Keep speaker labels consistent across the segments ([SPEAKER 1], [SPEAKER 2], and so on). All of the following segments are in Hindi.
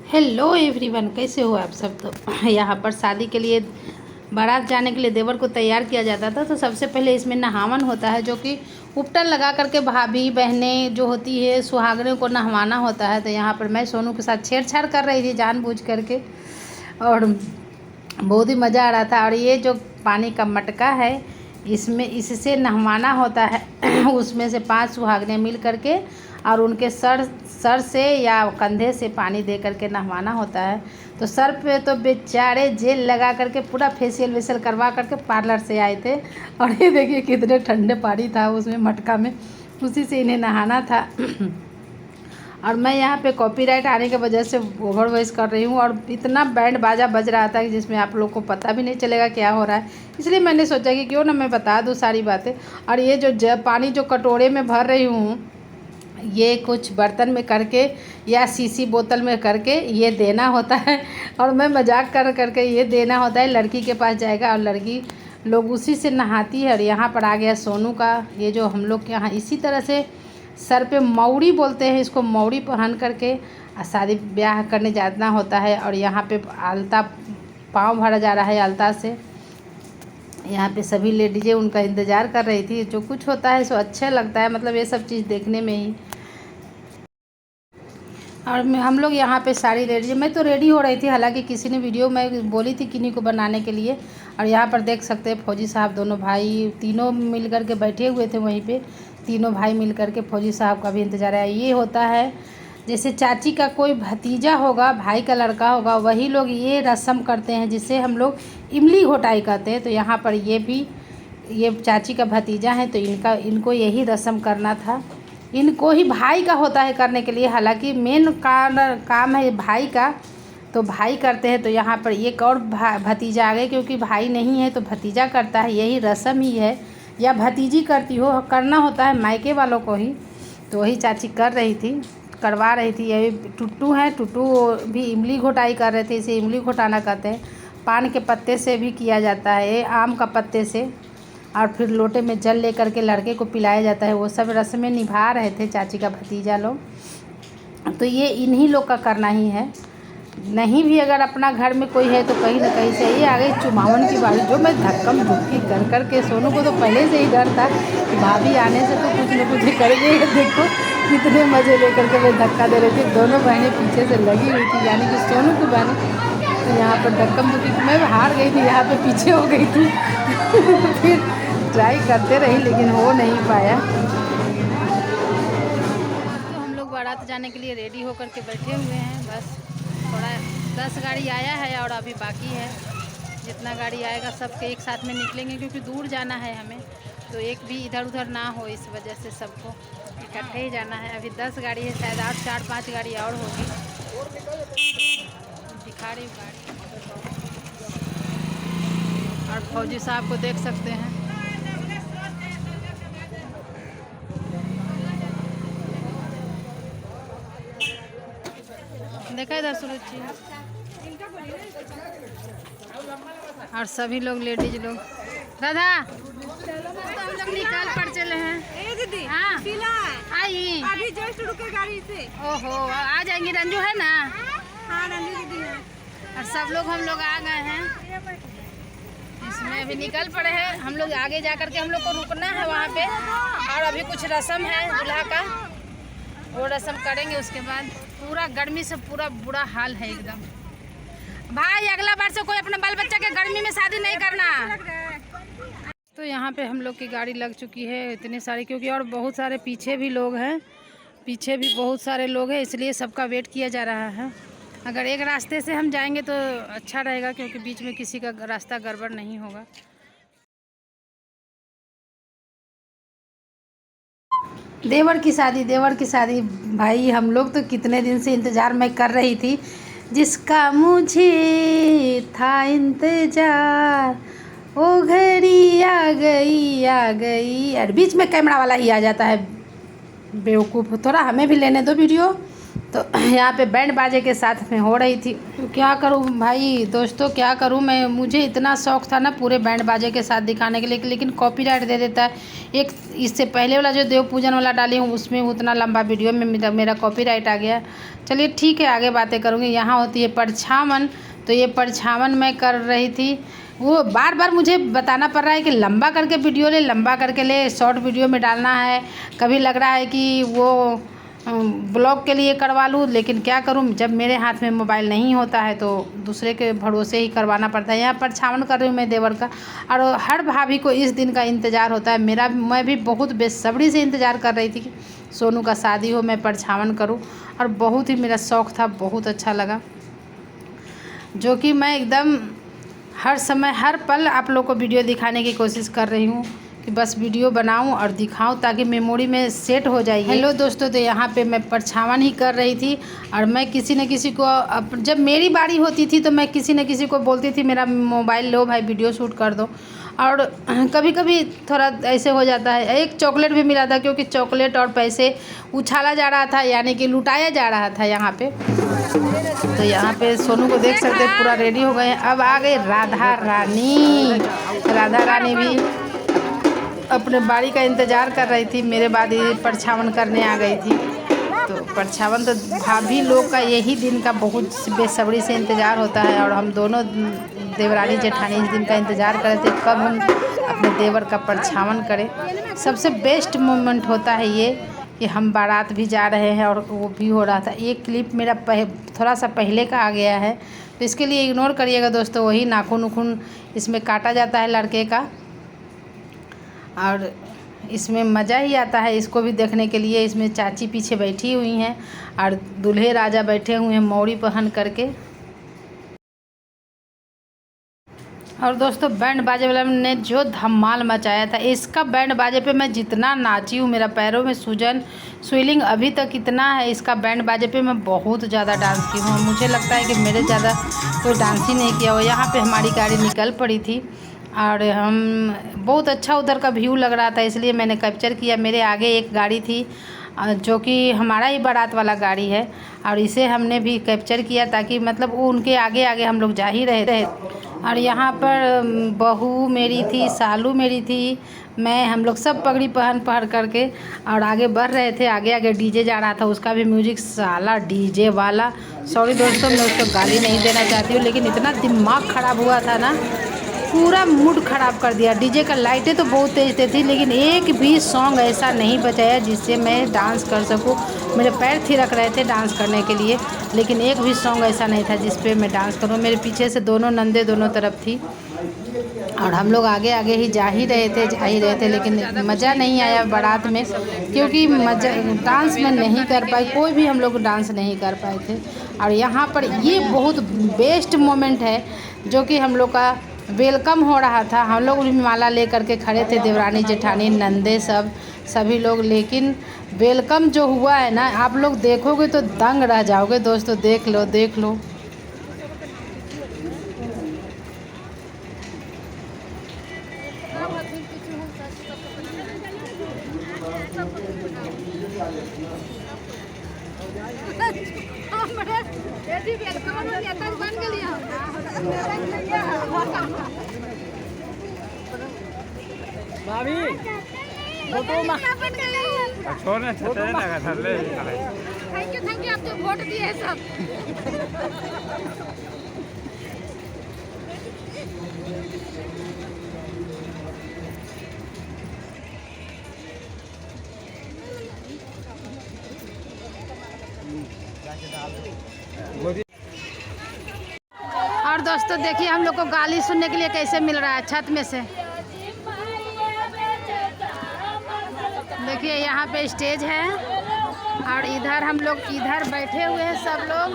[SPEAKER 1] हेलो एवरीवन, कैसे हो आप सब। तो यहाँ पर शादी के लिए बारात जाने के लिए देवर को तैयार किया जाता था। तो सबसे पहले इसमें नहावन होता है, जो कि उपटन लगा करके भाभी बहनें जो होती है सुहागनों को नहवाना होता है। तो यहाँ पर मैं सोनू के साथ छेड़छाड़ कर रही थी जानबूझ करके, और बहुत ही मज़ा आ रहा था। और ये जो पानी का मटका है, इसमें इससे नहवाना होता है उसमें से 5 सुहागनें मिल करके और उनके सर से या कंधे से पानी दे करके नहवाना होता है। तो सर पे तो बेचारे जेल लगा करके पूरा फेशियल वेशियल करवा करके पार्लर से आए थे। और ये देखिए कितने ठंडे पानी था उसमें मटका में, उसी से इन्हें नहाना था। और मैं यहाँ पे कॉपीराइट आने की वजह से ओवर वॉइस कर रही हूँ, और इतना बैंड बाजा बज रहा था कि जिसमें आप लोग को पता भी नहीं चलेगा क्या हो रहा है। इसलिए मैंने सोचा कि क्यों ना मैं बता दूँ सारी बातें। और ये जो पानी जो कटोरे में भर रही हूँ, ये कुछ बर्तन में करके या सीसी बोतल में करके ये देना होता है। और मैं मजाक कर करके ये देना होता है, लड़की के पास जाएगा और लड़की लोग उसी से नहाती है। और यहाँ पर आ गया सोनू का, ये जो हम लोग के यहाँ इसी तरह से सर पे मौड़ी बोलते हैं इसको, मौड़ी पहन करके शादी ब्याह करने जाना होता है। और यहाँ पे आलता पाँव भरा जा रहा है आलता से। यहाँ पे सभी लेडीज़ें उनका इंतज़ार कर रही थी। जो कुछ होता है सो अच्छा लगता है, मतलब ये सब चीज़ देखने में ही। और हम लोग यहाँ पे सारी रेडी, मैं तो रेडी हो रही थी, हालांकि किसी ने वीडियो में बोली थी किन्हीं को बनाने के लिए। और यहाँ पर देख सकते हैं फौजी साहब दोनों भाई तीनों मिल कर के बैठे हुए थे वहीं पे। तीनों भाई मिल कर के फौजी साहब का भी इंतज़ार है। ये होता है जैसे चाची का कोई भतीजा होगा, भाई का लड़का होगा, वही लोग ये रस्म करते हैं जिसे हम लोग इमली घोटाई कहते हैं। तो यहाँ पर ये भी ये चाची का भतीजा है, तो इनको यही रस्म करना था। इनको ही भाई का होता है करने के लिए, हालांकि मेन काम है भाई का, तो भाई करते हैं। तो यहाँ पर एक और भतीजा आ गए, क्योंकि भाई नहीं है तो भतीजा करता है, यही रस्म ही है। या भतीजी करती हो, करना होता है मायके वालों को ही। तो वही चाची कर रही थी, करवा रही थी। यही टुट्टू है, टुट्टू भी इमली घोटाई कर रहे थे, इसे इमली घोटाना कहते हैं। पान के पत्ते से भी किया जाता है, आम का पत्ते से। और फिर लोटे में जल लेकर के लड़के को पिलाया जाता है। वो सब रस्में निभा रहे थे चाची का भतीजा लोग। तो ये इन्हीं लोग का करना ही है। नहीं भी अगर अपना घर में कोई है तो कहीं ना कहीं से ये आ गई चुमावन की बारी, जो मैं धक्कम धुक्की कर कर के, सोनू को तो पहले से ही डर था कि भाभी आने से तो कुछ न कुछ करेंगे। देखो कितने मज़े लेकर के मैं धक्का दे रही थी। दोनों बहनें पीछे से लगी हुई थी, यानी कि सोनू की बहनें। तो यहाँ पर धक्कम धुक्की मैं हार गई थी, यहाँ पे पीछे हो गई थी। फिर ट्राई करते रही लेकिन हो नहीं पाया। तो हम लोग बारात जाने के लिए रेडी होकर के बैठे हुए हैं। बस थोड़ा 10 गाड़ी आया है और अभी बाकी है। जितना गाड़ी आएगा सबके एक साथ में निकलेंगे, क्योंकि दूर जाना है हमें। तो एक भी इधर उधर ना हो, इस वजह से सबको इकट्ठे ही जाना है। अभी 10 गाड़ी है, शायद 8 4 5 गाड़ी और होगी। दिखा रही हूँ गाड़ी। और फौजी साहब को देख सकते हैं। देखा इधर सूरज जी, और सभी लोग लेडीज लोग। राधा हम लोग निकाल पर चले हैं।
[SPEAKER 2] दीदी
[SPEAKER 1] हाँ आई
[SPEAKER 2] अभी जस्ट रुके गाड़ी से।
[SPEAKER 1] ओहो, आ जाएंगी। रंजू है ना?
[SPEAKER 2] हाँ रंजू दीदी है।
[SPEAKER 1] और सब लोग हम लोग आ गए हैं, इसमें अभी निकल पड़े हैं। हम लोग आगे जा करके हम लोग को रुकना है वहाँ पे, और अभी कुछ रस्म है दूल्हा का, वो रस्म करेंगे। उसके बाद पूरा गर्मी से पूरा बुरा हाल है एकदम। भाई अगला बार से कोई अपने बाल बच्चा के गर्मी में शादी नहीं करना। तो यहाँ पे हम लोग की गाड़ी लग चुकी है इतनी सारी, क्योंकि और बहुत सारे पीछे भी लोग हैं, पीछे भी बहुत सारे लोग हैं, इसलिए सबका वेट किया जा रहा है। अगर एक रास्ते से हम जाएंगे तो अच्छा रहेगा, क्योंकि बीच में किसी का रास्ता गड़बड़ नहीं होगा। देवर की शादी भाई, हम लोग तो कितने दिन से इंतज़ार मैं कर रही थी, जिसका मुझे था इंतज़ार, वो घड़ी आ गई। और बीच में कैमरा वाला ही आ जाता है, बेवकूफ़। थोड़ा हमें भी लेने दो वीडियो। तो यहाँ पे बैंड बाजे के साथ में हो रही थी। तो क्या करूँ भाई दोस्तों, क्या करूँ मैं, मुझे इतना शौक़ था ना पूरे बैंड बाजे के साथ दिखाने के लिए, लेकिन कॉपीराइट दे देता है। एक इससे पहले वाला जो देव पूजन वाला डाली हूँ उसमें उतना लंबा वीडियो में मेरा कॉपीराइट आ गया। चलिए ठीक है, आगे बातें करूँगी। यहाँ होती है परछावन, तो ये परछावन मैं कर रही थी। वो बार बार मुझे बताना पड़ रहा है कि लंबा करके वीडियो ले, लंबा करके ले, शॉर्ट वीडियो में डालना है। कभी लग रहा है कि वो ब्लॉग के लिए करवा लूँ, लेकिन क्या करूँ, जब मेरे हाथ में मोबाइल नहीं होता है तो दूसरे के भरोसे ही करवाना पड़ता है। यहाँ परछावन कर रही हूँ मैं देवर का, और हर भाभी को इस दिन का इंतज़ार होता है। मैं भी बहुत बेसब्री से इंतज़ार कर रही थी कि सोनू का शादी हो, मैं परछावन करूँ, और बहुत ही मेरा शौक़ था, बहुत अच्छा लगा। जो कि मैं एकदम हर समय हर पल आप लोग को वीडियो दिखाने की कोशिश कर रही हूँ कि बस वीडियो बनाऊं और दिखाऊं ताकि मेमोरी में सेट हो जाए। हेलो दोस्तों, तो यहाँ पे मैं परछावन ही कर रही थी, और मैं किसी न किसी को, जब मेरी बारी होती थी तो मैं किसी न किसी को बोलती थी मेरा मोबाइल लो भाई, वीडियो शूट कर दो। और कभी कभी थोड़ा ऐसे हो जाता है। एक चॉकलेट भी मिला था, क्योंकि चॉकलेट और पैसे उछाला जा रहा था, यानी कि लुटाया जा रहा था यहाँ पे। तो यहाँ पे सोनू को देख सकते हैं, पूरा रेडी हो गए हैं। अब आ गए राधा रानी। राधा रानी भी अपने बारी का इंतज़ार कर रही थी, मेरे बाद ये परछावन करने आ गई थी। तो परछावन तो भाभी लोग का यही दिन का बहुत बेसब्री से इंतज़ार होता है, और हम दोनों देवरानी जेठानी इस दिन का इंतज़ार कर रहे थे कब हम अपने देवर का परछावन करें। सबसे बेस्ट मोमेंट होता है ये कि हम बारात भी जा रहे हैं और वो भी हो रहा था। एक क्लिप मेरा थोड़ा सा पहले का आ गया है, तो इसके लिए इग्नोर करिएगा दोस्तों। वही नाखून उखून इसमें काटा जाता है लड़के का, और इसमें मज़ा ही आता है इसको भी देखने के लिए। इसमें चाची पीछे बैठी हुई हैं और दूल्हे राजा बैठे हुए हैं मौरी पहन करके। और दोस्तों बैंड बाजे वाला ने जो धमाल मचाया था, इसका बैंड बाजे पे मैं जितना नाची हूँ, मेरा पैरों में सूजन स्वेलिंग अभी तक इतना है। इसका बैंड बाजे पे मैं बहुत ज़्यादा डांस की हूँ। मुझे लगता है कि मेरे ज़्यादा कोई डांस ही नहीं किया हो। यहाँ पे हमारी गाड़ी निकल पड़ी थी, और हम बहुत अच्छा उधर का व्यू लग रहा था, इसलिए मैंने कैप्चर किया। मेरे आगे एक गाड़ी थी जो कि हमारा ही बारात वाला गाड़ी है, और इसे हमने भी कैप्चर किया ताकि मतलब वो उनके आगे आगे हम लोग जा ही रहे। और यहाँ पर बहू मेरी थी, सालू मेरी थी, मैं, हम लोग सब पगड़ी पहन करके और आगे बढ़ रहे थे। आगे आगे डीजे जा रहा था, उसका भी म्यूजिक साला डीजे वाला। सॉरी दोस्तों, मैं उसको गाली नहीं देना चाहती हूँ, लेकिन इतना दिमाग ख़राब हुआ था ना, पूरा मूड ख़राब कर दिया। डीजे का लाइटें तो बहुत तेज थी, लेकिन एक भी सॉन्ग ऐसा नहीं बजाया जिससे मैं डांस कर सकूं। मेरे पैर थिरक रहे थे डांस करने के लिए, लेकिन एक भी सॉन्ग ऐसा नहीं था जिस पे मैं डांस करूं। मेरे पीछे से दोनों नंदे दोनों तरफ थी, और हम लोग आगे आगे ही जा ही रहे थे, लेकिन मज़ा नहीं आया बारात में, क्योंकि मज़ा डांस में नहीं कर पाए, कोई भी हम लोग डांस नहीं कर पाए थे। और यहाँ पर ये बहुत बेस्ट मोमेंट है, जो कि हम लोग का वेलकम हो रहा था। हम लोग भी माला ले करके खड़े थे, देवरानी जेठानी नंदे सभी लोग, लेकिन वेलकम जो हुआ है ना, आप लोग देखोगे तो दंग रह जाओगे दोस्तों। देख लो।
[SPEAKER 3] भाभी फोटो में छोड़ना छते लगा था ले।
[SPEAKER 2] थैंक यू आप जो वोट दिए हैं सब।
[SPEAKER 1] और दोस्तों देखिए हम लोग को गाली सुनने के लिए कैसे मिल रहा है छत में से। देखिए यहाँ पे स्टेज है, और इधर हम लोग इधर बैठे हुए हैं सब लोग,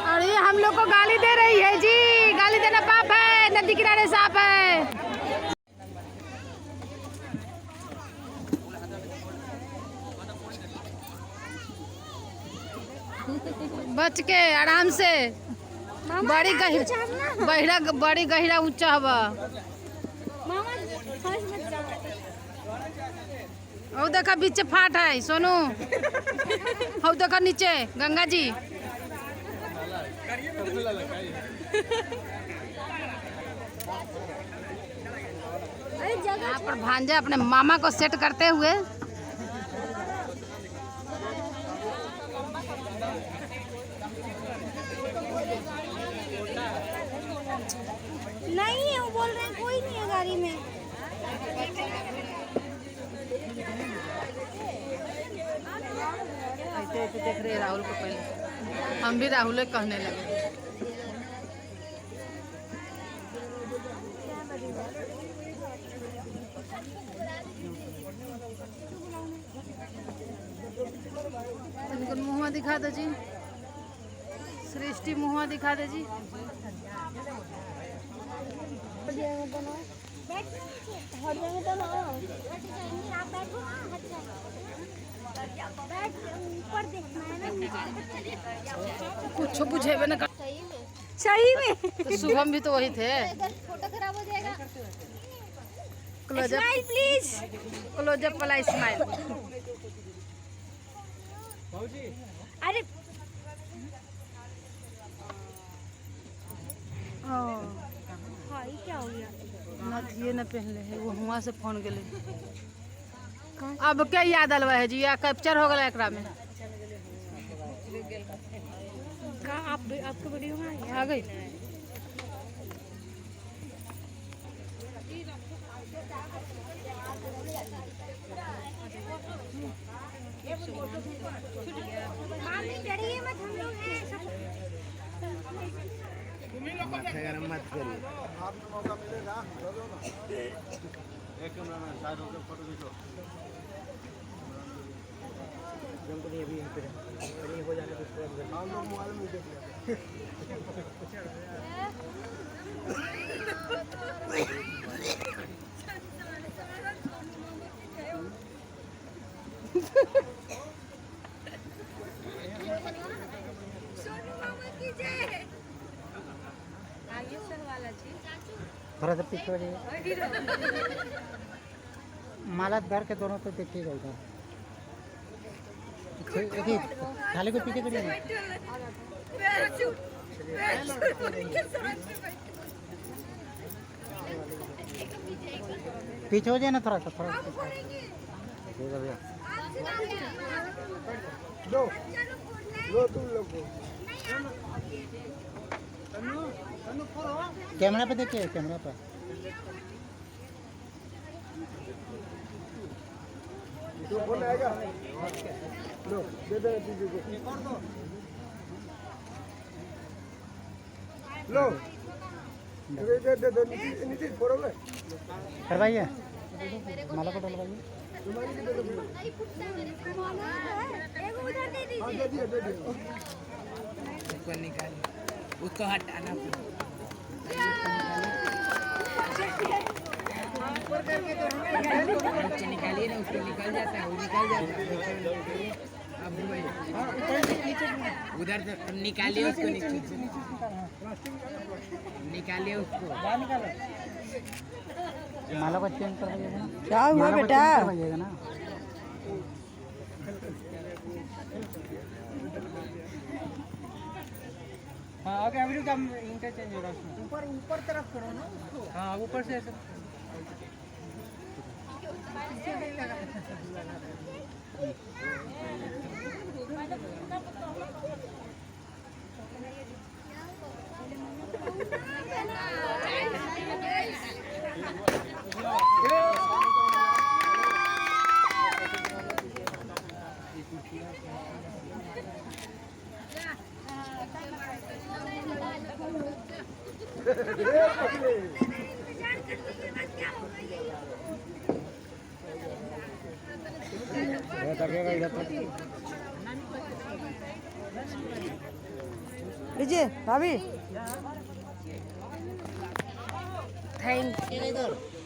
[SPEAKER 1] और ये हम लोग को गाली दे रही है जी। गाली देना पाप है, नदी किनारे सांप है। बच के आराम से, बड़ी गहिरा ऊंचा हवा। ओ देखा बीच फाट है सोनू। हो देखा नीचे गंगा जी। यहाँ पर भांजा अपने मामा को सेट करते हुए।
[SPEAKER 2] नहीं है, वो बोल रहे हैं कोई नहीं है गाड़ी में।
[SPEAKER 1] ऐसे ऐसे देख रहे राहुल को पहले, हम भी राहुल कहने लगे। इनको मुँह दिखा दो जी, सृष्टि मुँह दिखा दे जी। कुछ पूछेबे न कर।
[SPEAKER 2] सही में
[SPEAKER 1] तो शुभम भी तो वही थे।
[SPEAKER 2] फोटो खराब हो जाएगा।
[SPEAKER 1] Closeup
[SPEAKER 2] smile please.
[SPEAKER 1] क्लोजअप वाला स्माइल।
[SPEAKER 2] अरे भाई क्या हो गया?
[SPEAKER 1] नथिए न पहनले है वो, हुआ से फोन गेले। अब क्या याद अलवा है जी, या कैप्चर हो गया एकरा में।
[SPEAKER 2] आपके वीडियो में
[SPEAKER 1] आ गई।
[SPEAKER 2] डरिए मत, हम लोग हैं सब।
[SPEAKER 4] मत करिए।
[SPEAKER 3] मौका मिलेगा एक कैमरा में साइड होकर फोटो खींचो।
[SPEAKER 4] अभी यहीं पे हो जाने कुछ
[SPEAKER 3] हम लोग मोबाइल में देख
[SPEAKER 4] थोड़ा सा पीछे हो जाइए। माला धर के दोनों तो देखिएगा इधर। देखिए थाली को पीछे करिए। पीछे हो जाए ना थोड़ा सा, थोड़ा सा ठीक है भैया।
[SPEAKER 3] लो तुम लोग
[SPEAKER 4] कैमरा पे देखिए, कैमरा पे।
[SPEAKER 3] तो फोन आएगा। लो दे दे दीदी को। लो दे दे दे नीचे फोटो में
[SPEAKER 4] करवाइए, माला को डलवाइए।
[SPEAKER 3] हाँ दे दिए दे दिए।
[SPEAKER 4] उसको निकालिए, उसको हटाना। निकालिए ना, उसको निकल जाता है, वो निकल जाता है। अब उधर से निकालिए उसको, निकालिए उसको। माला को चेंज करवाइएगा ना।
[SPEAKER 1] क्या हुआ बेटा?
[SPEAKER 4] करवाइएगा ना। हाँ आगे वीडियो का इंटरचेंज होगा उसमें। ऊपर ऊपर तरफ करो ना उसको। हाँ ऊपर से ऐसे।
[SPEAKER 1] लीजिए भाभी। Thank you.